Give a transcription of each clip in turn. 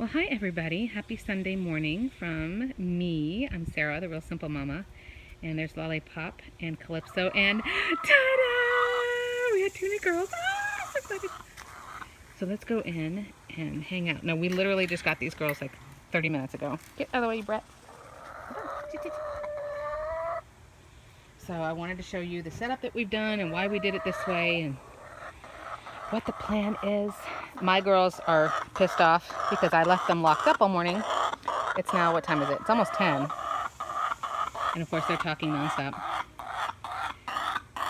Well, hi everybody. Happy Sunday morning from me. I'm Sarah, the Real Simple Mama. And there's Lollipop and Calypso and ta-da! We had two new girls. Ah, so excited. So let's go in and hang out. No, we literally just got these girls like 30 minutes ago. Get out of the way, you brat. So I wanted to show you the setup that we've done and why we did it this way and what the plan is. My girls are pissed off because I left them locked up all morning. It's now, what time is it? It's almost 10. And of course they're talking nonstop.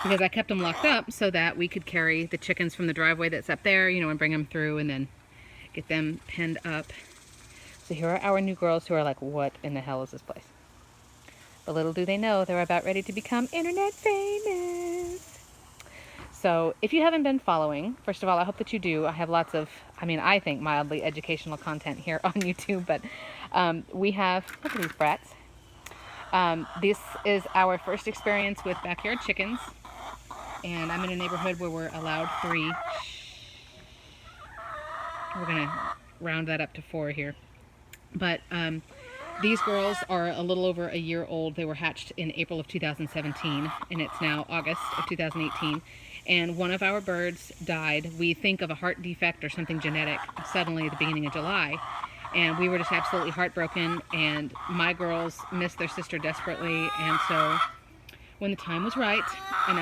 Because I kept them locked up so that we could carry the chickens from the driveway that's up there, you know, and bring them through and then get them penned up. So here are our new girls who are like, what in the hell is this place? But little do they know they're about ready to become internet famous. So if you haven't been following, first of all, I hope that you do. I have lots of, I think mildly educational content here on YouTube, but we have, look at these brats. This is our first experience with backyard chickens, and I'm in a neighborhood where we're allowed 3. We're gonna round that up to 4 here. But these girls are a little over a year old. They were hatched in April of 2017, and it's now August of 2018. And one of our birds died. We think of a heart defect or something genetic suddenly at the beginning of July. And we were just absolutely heartbroken. And my girls missed their sister desperately. And so when the time was right, and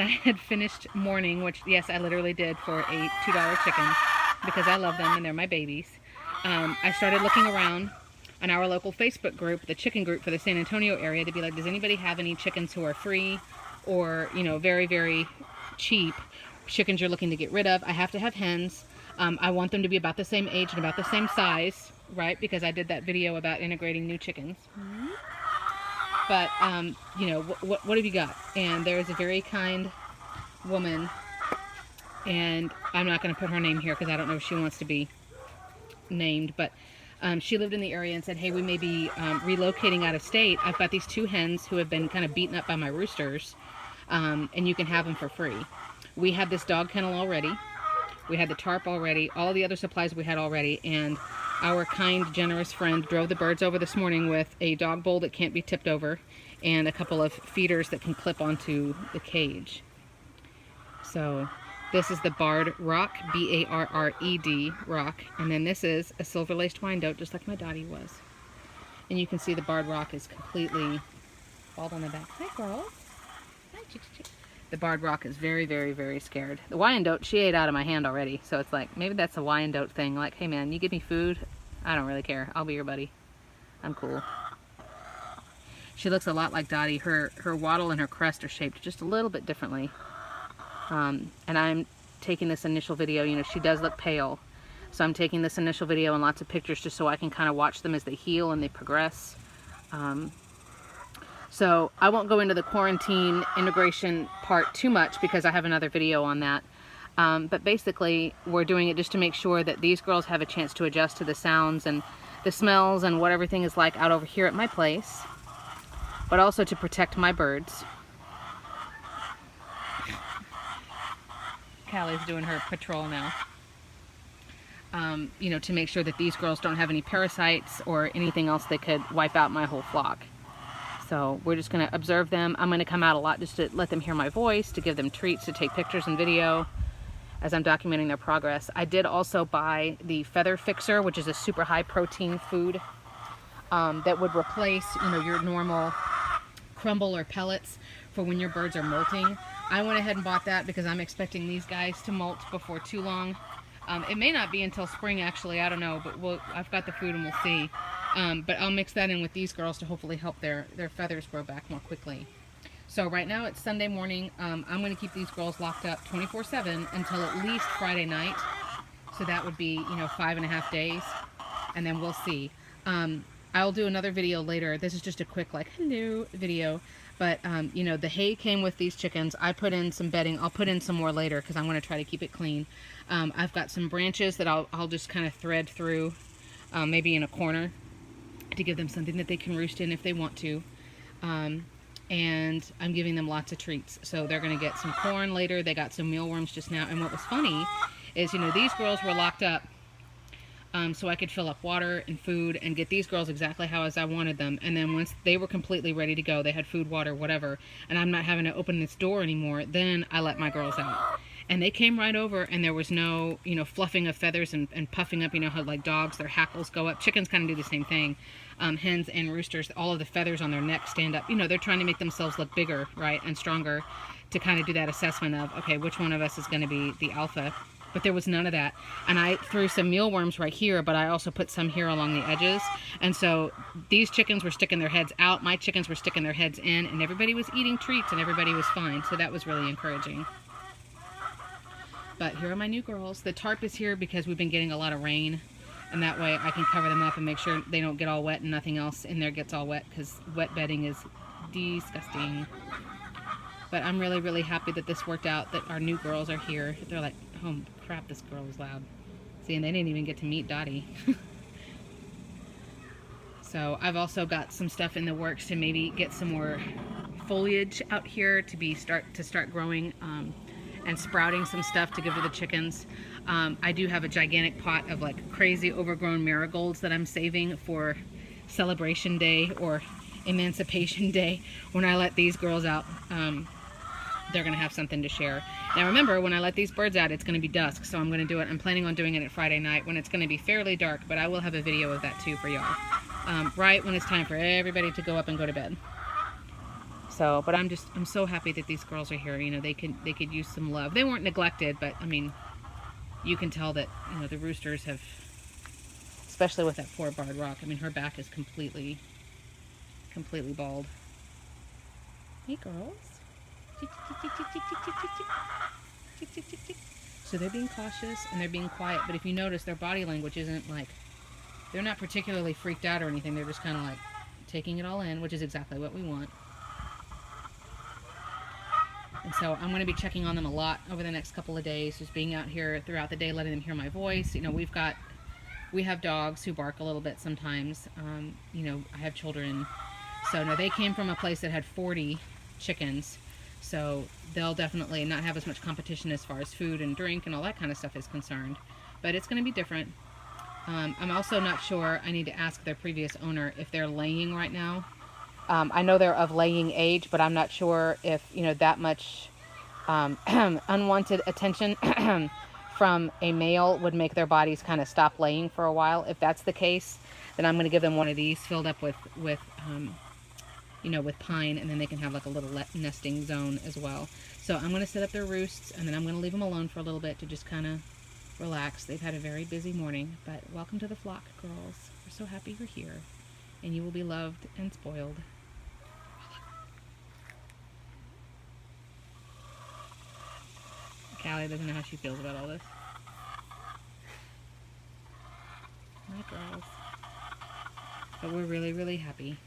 I had finished mourning, which yes, I literally did for a $2 chicken because I love them and they're my babies. I started looking around on our local Facebook group, the chicken group for the San Antonio area, to be like, does anybody have any chickens who are free or, you know, very, very cheap chickens you're looking to get rid of? I have to have hens. I want them to be about the same age and about the same size, right? Because I did that video about integrating new chickens. But, you know, what have you got? And there is a very kind woman, and I'm not going to put her name here because I don't know if she wants to be named, but she lived in the area and said, hey, we may be relocating out of state. I've got these 2 hens who have been kind of beaten up by my roosters, and you can have them for free. We had this dog kennel already. We had the tarp already, all the other supplies we had already, and our kind, generous friend drove the birds over this morning with a dog bowl that can't be tipped over and a couple of feeders that can clip onto the cage. So this is the barred rock, B-A-R-R-E-D, rock, and then this is a silver-laced Wyandotte, just like my Dottie was. And you can see the barred rock is completely bald on the back. Hi, girls. Hi, chicks. The barred rock is very, very, very scared. The Wyandotte, she ate out of my hand already, so it's like, maybe that's a Wyandotte thing. Like, hey man, you give me food, I don't really care. I'll be your buddy. I'm cool. She looks a lot like Dottie. Her wattle and her crest are shaped just a little bit differently. And I'm taking this initial video, you know, she does look pale. So I'm taking this initial video and lots of pictures just so I can kind of watch them as they heal and they progress. So I won't go into the quarantine integration part too much because I have another video on that. But basically we're doing it just to make sure that these girls have a chance to adjust to the sounds and the smells and what everything is like out over here at my place, but also to protect my birds. Callie's doing her patrol now. You know, to make sure that these girls don't have any parasites or anything else that could wipe out my whole flock. So we're just going to observe them. I'm going to come out a lot just to let them hear my voice, to give them treats, to take pictures and video as I'm documenting their progress. I did also buy the Feather Fixer, which is a super high protein food that would replace, you know, your normal crumble or pellets for when your birds are molting. I went ahead and bought that because I'm expecting these guys to molt before too long. It may not be until spring, actually, I don't know, but I've got the food and we'll see. But I'll mix that in with these girls to hopefully help their feathers grow back more quickly. So right now it's Sunday morning. I'm going to keep these girls locked up 24/7 until at least Friday night. So that would be, you know, 5.5 days. And then we'll see. I'll do another video later. This is just a quick, like, hello video. But, you know, the hay came with these chickens. I put in some bedding. I'll put in some more later because I'm going to try to keep it clean. I've got some branches that I'll just kind of thread through, maybe in a corner, to give them something that they can roost in if they want to. And I'm giving them lots of treats. So they're going to get some corn later. They got some mealworms just now. And what was funny is, you know, these girls were locked up so I could fill up water and food and get these girls exactly how as I wanted them. And then once they were completely ready to go, they had food, water, whatever, and I'm not having to open this door anymore, then I let my girls out. And they came right over, and there was no, you know, fluffing of feathers and puffing up. You know how, like, dogs, their hackles go up. Chickens kind of do the same thing. Hens and roosters, all of the feathers on their neck stand up. You know, they're trying to make themselves look bigger, right, and stronger, to kind of do that assessment of, okay, which one of us is going to be the alpha. But there was none of that. And I threw some mealworms right here, but I also put some here along the edges. And so these chickens were sticking their heads out, my chickens were sticking their heads in, and everybody was eating treats and everybody was fine. So that was really encouraging. But here are my new girls. The tarp is here because we've been getting a lot of rain, and that way I can cover them up and make sure they don't get all wet and nothing else in there gets all wet, because wet bedding is disgusting. But I'm really, really happy that this worked out, that our new girls are here. They're like, oh crap, this girl is loud. See, and they didn't even get to meet Dottie. So I've also got some stuff in the works to maybe get some more foliage out here to start growing and sprouting some stuff to give to the chickens. I do have a gigantic pot of like crazy overgrown marigolds that I'm saving for Celebration Day or Emancipation Day. When I let these girls out, they're gonna have something to share. Now remember, when I let these birds out, it's gonna be dusk, so I'm planning on doing it at Friday night when it's gonna be fairly dark, but I will have a video of that too for y'all. Right when it's time for everybody to go up and go to bed. So, but I'm so happy that these girls are here. You know, they could use some love. They weren't neglected, but I mean, you can tell that, you know, the roosters have, especially with that poor barred rock. I mean, her back is completely bald. Hey, girls. So they're being cautious and they're being quiet, but if you notice, their body language isn't like, they're not particularly freaked out or anything. They're just kind of like taking it all in, which is exactly what we want. And so I'm going to be checking on them a lot over the next couple of days, just being out here throughout the day, letting them hear my voice. You know, we have dogs who bark a little bit sometimes. You know, I have children. So no, they came from a place that had 40 chickens. So they'll definitely not have as much competition as far as food and drink and all that kind of stuff is concerned. But it's going to be different. I'm also not sure. I need to ask their previous owner if they're laying right now. I know they're of laying age, but I'm not sure if, you know, that much unwanted attention from a male would make their bodies kind of stop laying for a while. If that's the case, then I'm going to give them one of these filled up with you know, with pine, and then they can have like a little nesting zone as well. So I'm going to set up their roosts, and then I'm going to leave them alone for a little bit to just kind of relax. They've had a very busy morning, but welcome to the flock, girls. We're so happy you're here, and you will be loved and spoiled. Callie doesn't know how she feels about all this. My girls. But we're really, really happy.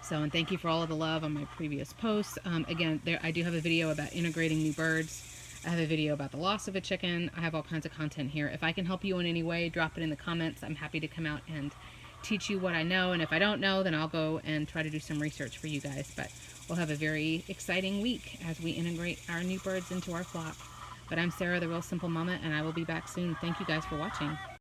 So, and thank you for all of the love on my previous posts. Again, I do have a video about integrating new birds. I have a video about the loss of a chicken. I have all kinds of content here. If I can help you in any way, drop it in the comments. I'm happy to come out and teach you what I know. And if I don't know, then I'll go and try to do some research for you guys. But we'll have a very exciting week as we integrate our new birds into our flock. But I'm Sarah, the Real Simple Mama, and I will be back soon. Thank you guys for watching.